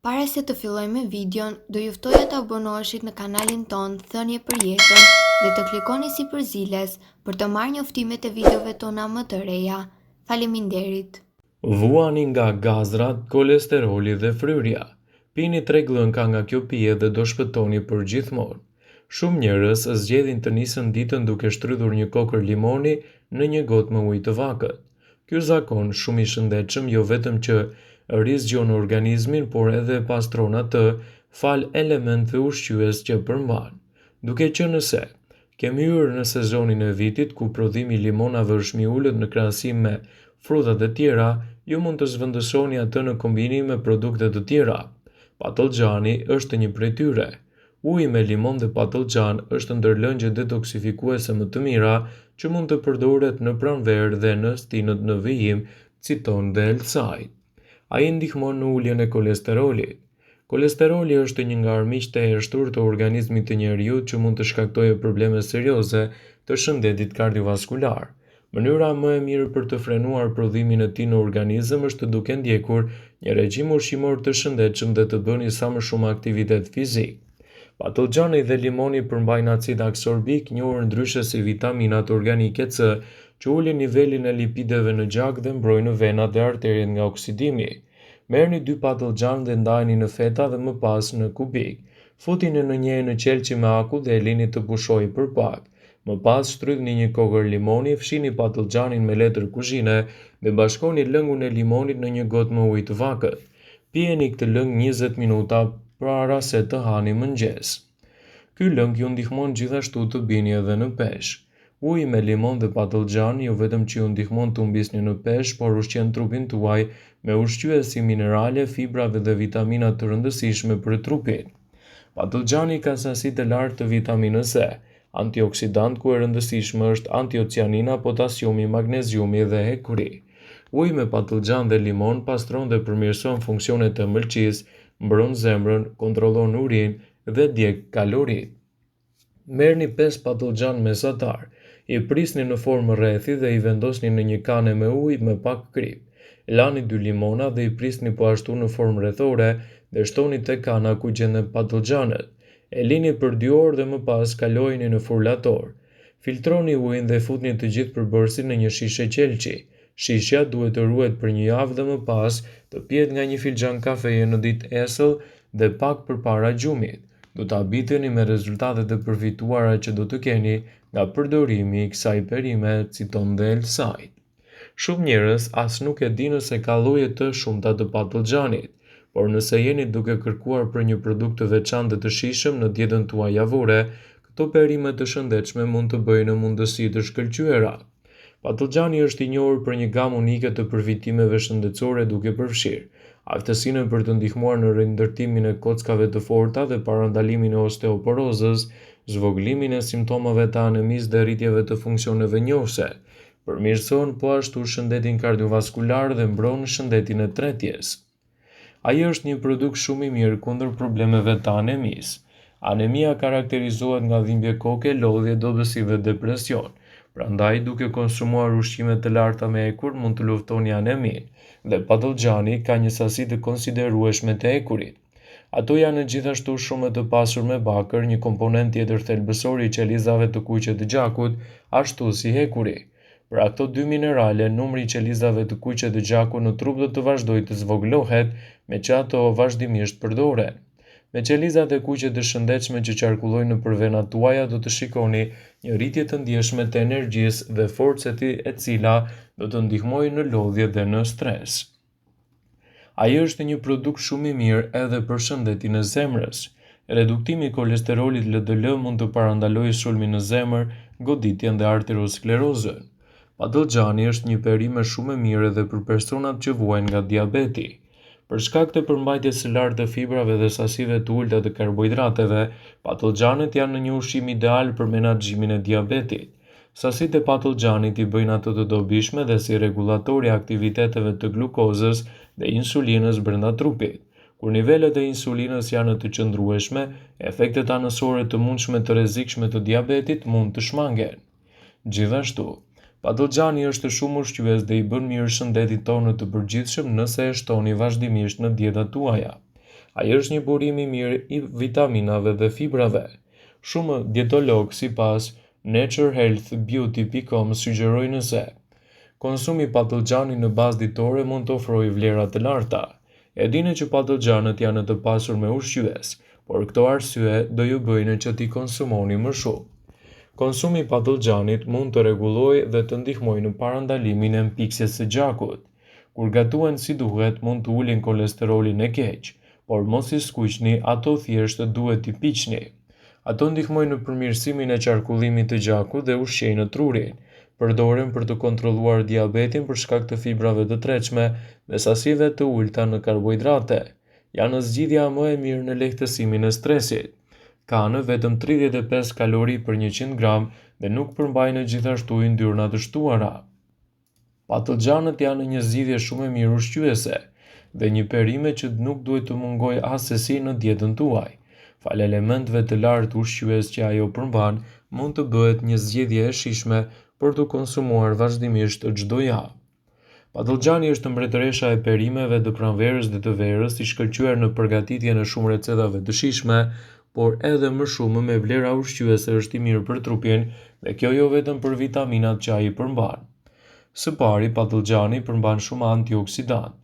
Para se të fillojmë me videon, do ju ftoja të abonoheshit në kanalin ton Thënie për Jetën dhe të klikoni si përziles për të marrë njoftimet e videove tona më të reja. Faleminderit. Vuani nga gazrat, kolesteroli dhe fryrja. Pini 3 glënka nga kjo pije dhe do shpëtoni për gjithmonë. Shumë njerëz zgjedhin të nisën ditën duke shtrydhur një kokër limoni në një gotë me ujë të vakët. Ky zakon shumë i shëndetshëm jo vetëm që rizgjon organizmin, por edhe pastron atë fal elementëve ushqyes që përmban. Duke qenë se kemi hyrë në sezonin e vitit ku prodhimi i limonave është më i ulët në krahasim me frutat e tjera, ju mund të zvendësoni atë në kombinim me produkte të tjera. Patollxhani është një prej tyre. Uji me limon dhe patollxhan është ndër lëngjet detoksifikuese më të mira që mund të përdoret në pranverë dhe në stinët në vijim, citon dhe Elsaj. Ai ndihmon në uljen e kolesterolit. Kolesteroli është një nga armiqtë e heshtur të organizmit të njerëzit që mund të shkaktojë probleme serioze të shëndetit kardiovaskular. Mënyra më e mirë për të frenuar prodhimin e tij në organizëm është duke ndjekur një regjim ushqimor të shëndetshëm dhe të bëni sa më shumë aktivitet fizik. Patollxhani dhe limoni përmbajnë acid aksorbik, njohur ndryshe si vitaminat organike C, që ulin nivelin e lipideve në gjak dhe mbrojnë venat dhe arteriet nga oksidimi. Merrni 2 patollxhan dhe ndajeni në feta dhe më pas në kubik. Futini në një enë qelçi me akull dhe e lini të pushojë për pak. Më pas shtrydhni një kokër limoni, fshini patollxhanin me letër kuzhine dhe bashkoni lëngun e limonit në një gotë me ujë të vakët. Pijeni këtë lëng 20 minuta para se të hani mëngjes. Ky lëng ju ndihmon gjithashtu të bini edhe në peshë. Uji me limon dhe patollxhan jo vetëm që ju ndihmon të humbisni në peshë, por ushqen trupin tuaj me ushqyes si minerale, fibrave dhe vitamina të rëndësishme për trupin. Patollxhani ka sasi të lartë të vitaminës C, antioksidant ku e rëndësishme është antiocianina, potasiumi, magneziumi dhe hekuri. Uji me patollxhan dhe limon pastron dhe përmirëson funksionet e ëmbëlsisë, mbron zemrën, kontrollon urinë dhe djeg kaloritë. Merrni 5 patollxhan mesatar, i prisni në formë rrethi dhe i vendosni në një kane me ujë me pak krip. Lani 2 limona dhe i prisni po ashtu në formë rrethore dhe shtoni te kana ku gjenden patollxhanet. E lini për 2 orë dhe më pas kalojini në furlator. Filtroni ujin dhe futni të gjithë përbërësin në një shishe qelçi. Shishja duhet të ruhet për 1 javë dhe më pas të pihet nga 1 filxhan kafeje në ditë esëll dhe pak përpara gjumit. Do të habiteni me rezultatet e përfituara që do të keni nga përdorimi i kësaj perime, citon dhe Elsaj. Shumë njerëz as nuk e dinë se ka lloje të shumta të patollxhanit, por nëse jeni duke kërkuar për një produkt të veçantë dhe të shijshëm në dietën tuaj javore, këto perime të shëndetshme mund të bëjnë mundësi të shkëlqyera. Patollxhani është i njohur për një gamë unike të përfitimeve shëndetësore duke përfshirë aftësinë për të ndihmuar në rindërtimin e kockave të forta dhe parandalimin e osteoporozës, zvogëlimin e simptomave të anemisë dhe rritjeve të funksioneve njohëse. Përmirëson po ashtu shëndetin kardiovaskular dhe mbron shëndetin e tretjes. Ai është një produkt shumë i mirë kundër problemeve të anemisë. Anemia karakterizohet nga dhimbje koke, lodhje, dobësi dhe depresion. Prandaj, duke konsumuar ushqime të larta me ekur, mund të luftoni aneminë, dhe patollxhani ka një sasi të konsiderueshme të ekurit. Ato janë gjithashtu shumë të pasur me bakër, një komponent tjetër thelbësor i qelizave të kuqe të gjakut, ashtu si hekuri. Për ato 2 minerale, numri i qelizave të kuqe të gjakut në trup do të vazhdojë të zvogëlohet, me që ato vazhdimisht përdoren. Me qelizat e kuqe të shëndetshme që qarkullojnë nëpër venat tuaja do të shikoni një rritje të ndjeshme të energjisë dhe forcës e cila do të ndihmojë në lodhje dhe në stres. Ai është një produkt shumë i mirë edhe për shëndetin e zemrës. Reduktimi i kolesterolit LDL mund të parandalojë sulmin në zemër, goditjen dhe arteriosklerozën. Patollxhani është një perime shumë e mirë edhe për personat që vuajnë nga diabeti. Për shkak të përmbajtjes së lartë të fibrave dhe sasive të ulta të karbohidrateve, patollxhanet janë një ushqim ideal për menaxhimin e diabetit. Sasitë e patollxhanit i bëjnë ato të dobishme dhe si rregullator i aktiviteteve të glukozës dhe insulinës brenda trupit. Kur nivelet e insulinës janë të qëndrueshme, efektet anësore të mundshme të rrezikshme të diabetit mund të shmangen. Gjithashtu, patollxhani është shumë ushqyes dhe i bën mirë shëndetit tonë të përgjithshëm nëse e shtoni vazhdimisht në dietat tuaja. Ai është një burim i mirë i vitaminave dhe fibrave. Shumë dietologë sipas naturhealthbeauty.com sugjerojnë se konsumi i patlıgjani në bazë ditore mund të ofrojë vlera të larta. E dini që patlıgjanët janë të pasur me ushqyes, por këto arsye do ju bëjnë që t'i konsumoni më shumë. Konsumi i patlıgjanit mund të rregullojë dhe të ndihmojë në parandalimin e mpiksjes së gjakut. Kur gatuhen si duhet, mund të ulin kolesterolin e keq, por mos i skuqni ato, thjesht duhet t'i piqni. Ato ndihmojnë në përmirësimin e qarkullimit të gjakut dhe ushqejnë trurin. Përdoren për të kontrolluar diabetin për shkak të fibrave të tretshme dhe sasive të ulta në karbohidrate. Janë zgjidhja më e mirë në lehtësimin e stresit. Kanë vetëm 35 kalori për 100 gram dhe nuk përmbajnë gjithashtu yndyrna të shtuara. Patlıgjanët janë një zgjidhje shumë e mirë ushqyese dhe një perime që nuk duhet të mungojë asesi në dietën tuaj. Fal elementeve të lartë ushqyes që ajo përmban, mund të bëhet një zgjedhje e shijshme për të konsumuar vazhdimisht çdo javë. Patlıgjani është mbretëresha e perimeve të pranverës dhe të verës, i shkëlqyer në përgatitjen e shumë recetave të shijshme, por edhe më shumë me vlera ushqyese është i mirë për trupin dhe kjo jo vetëm për vitaminat që ai përmban. Së pari, patlıgjani përmban shumë antioksidant.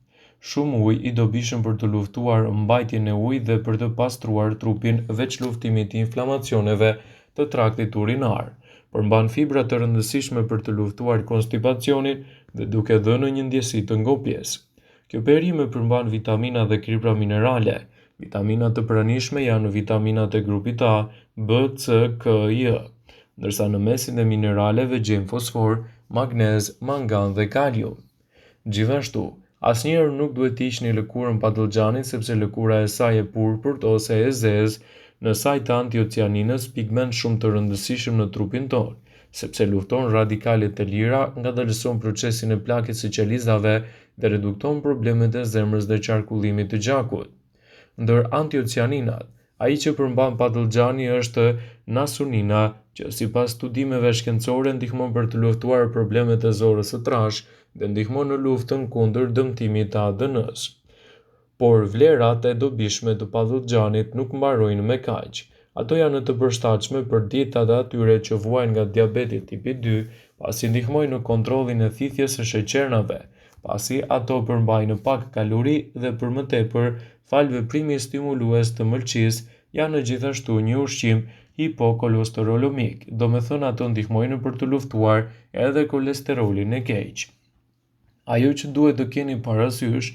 Shumë ujë i dobishëm për të luftuar mbajtjen e ujit dhe për të pastruar trupin veç luftimit të inflamacioneve të traktit urinar. Përmban fibra të rëndësishme për të luftuar konstipacionin dhe duke dhënë një ndjesi të ngopjes. Kjo perime përmban vitamina dhe kripra minerale. Vitaminat të pranishme janë vitaminat e grupit A, B, C, K, J, ndërsa në mesin e mineraleve gjejmë fosfor, magnez, mangan dhe kalium. Gjithashtu, asnjëherë nuk duhet të hiqni lëkurën patlıgjanit sepse lëkura e saj e purpurt ose e zezë në saj të antiocianinës, pigment shumë të rëndësishëm në trupin tonë, sepse lufton radikalet e lira, ngadalëson procesin e plakjes së qelizave dhe redukton problemet e zemrës dhe qarkullimit të gjakut. Ndër antiocianinat, ai që përmban patlıgjani është nasunina, që sipas studimeve shkencore ndihmon për të luftuar problemet e zorës së trashë dhe ndihmon në luftën kundër dëmtimit të ADN-s. Por vlerat e dobishme të patlıgjanit nuk mbarojnë me kaq. Ato janë të përshtatshme për dietat e atyre që vuajnë nga diabeti tipi 2, pasi ndihmojnë në kontrollin e thithjes së sheqernave, pasi ato përmbajnë pak kalori dhe për më tepër, fal veprimit stimulues të mëlçisë, janë gjithashtu një ushqim hipokolesterolomik, domethënë ato ndihmojnë për të luftuar edhe kolesterolin e keq. Ajo që duhet të keni parasysh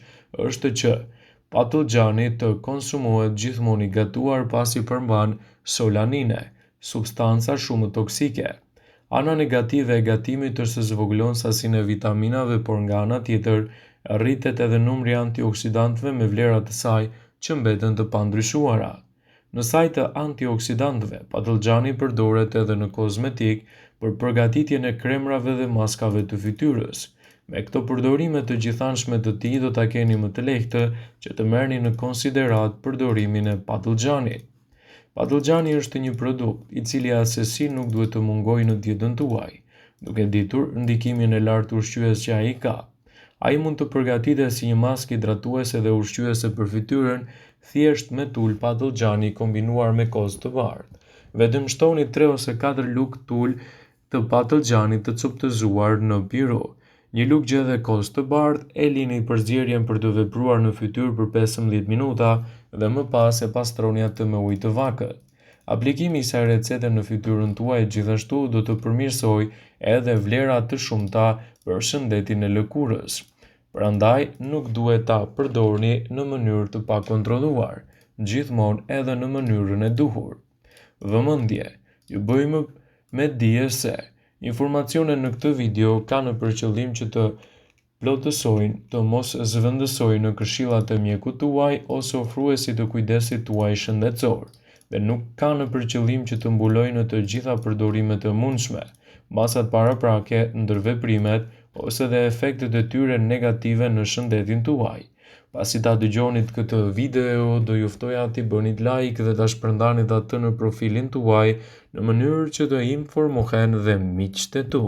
është që patlıgjani të konsumohet gjithmonë i gatuar pasi përmban solanine, substanca shumë toksike. Ana negative e gatimit është se zvogëlon sasinë e vitaminave, por nga ana tjetër rritet edhe numri i antioksidantëve me vlera të saj që mbeten të pandryshuara. Në saj të antioksidantëve, patlıgjani përdoret edhe në kozmetik për përgatitjen e kremrave dhe maskave të fytyrës. Me këto përdorime të gjithanshme të tij do ta keni më të lehtë që të merrni në konsiderat përdorimin e patlıgjanit. Patlıgjani është një produkt i cili asesi nuk duhet të mungojë në dietën tuaj, duke ditur ndikimin e lartë ushqyes që ai ka. Ai mund të përgatitet si një maskë hidratuese dhe ushqyese për fytyrën, thjesht me tul patlıgjani kombinuar me kozë të bardhë. Vetëm shtoni 3 ose 4 lugë tul të patlıgjanit të coptëzuar në piro. Një lugë gjë dhe kozë të bardhë, e lini përzierjen për të vepruar në fytyrë për 15 minuta dhe më pas e pastroni atë me ujë të vakët. Aplikimi i kësaj recete në fytyrën tuaj gjithashtu do të përmirësojë edhe vlera të shumta për shëndetin e lëkurës. Prandaj nuk duhet ta përdorni në mënyrë të pakontrolluar, gjithmonë edhe në mënyrën e duhur. Vëmendje, ju bëjmë me dije se informacionet në këtë video kanë për qëllim që të plotësojnë, të mos zëvendësojnë në këshillat e mjekut tuaj ose ofruesit të kujdesit tuaj shëndetësor, dhe nuk kanë për qëllim që të mbulojnë të gjitha përdorimet e mundshme, masat paraprake, ndërveprimet ose dhe efektet e tyre negative në shëndetin tuaj. Pasi ta dëgjonit këtë video, do ju ftoja t'i bënit like dhe ta shpërndanit atë në profilin tuaj në mënyrë që të informohen dhe miqtë tu.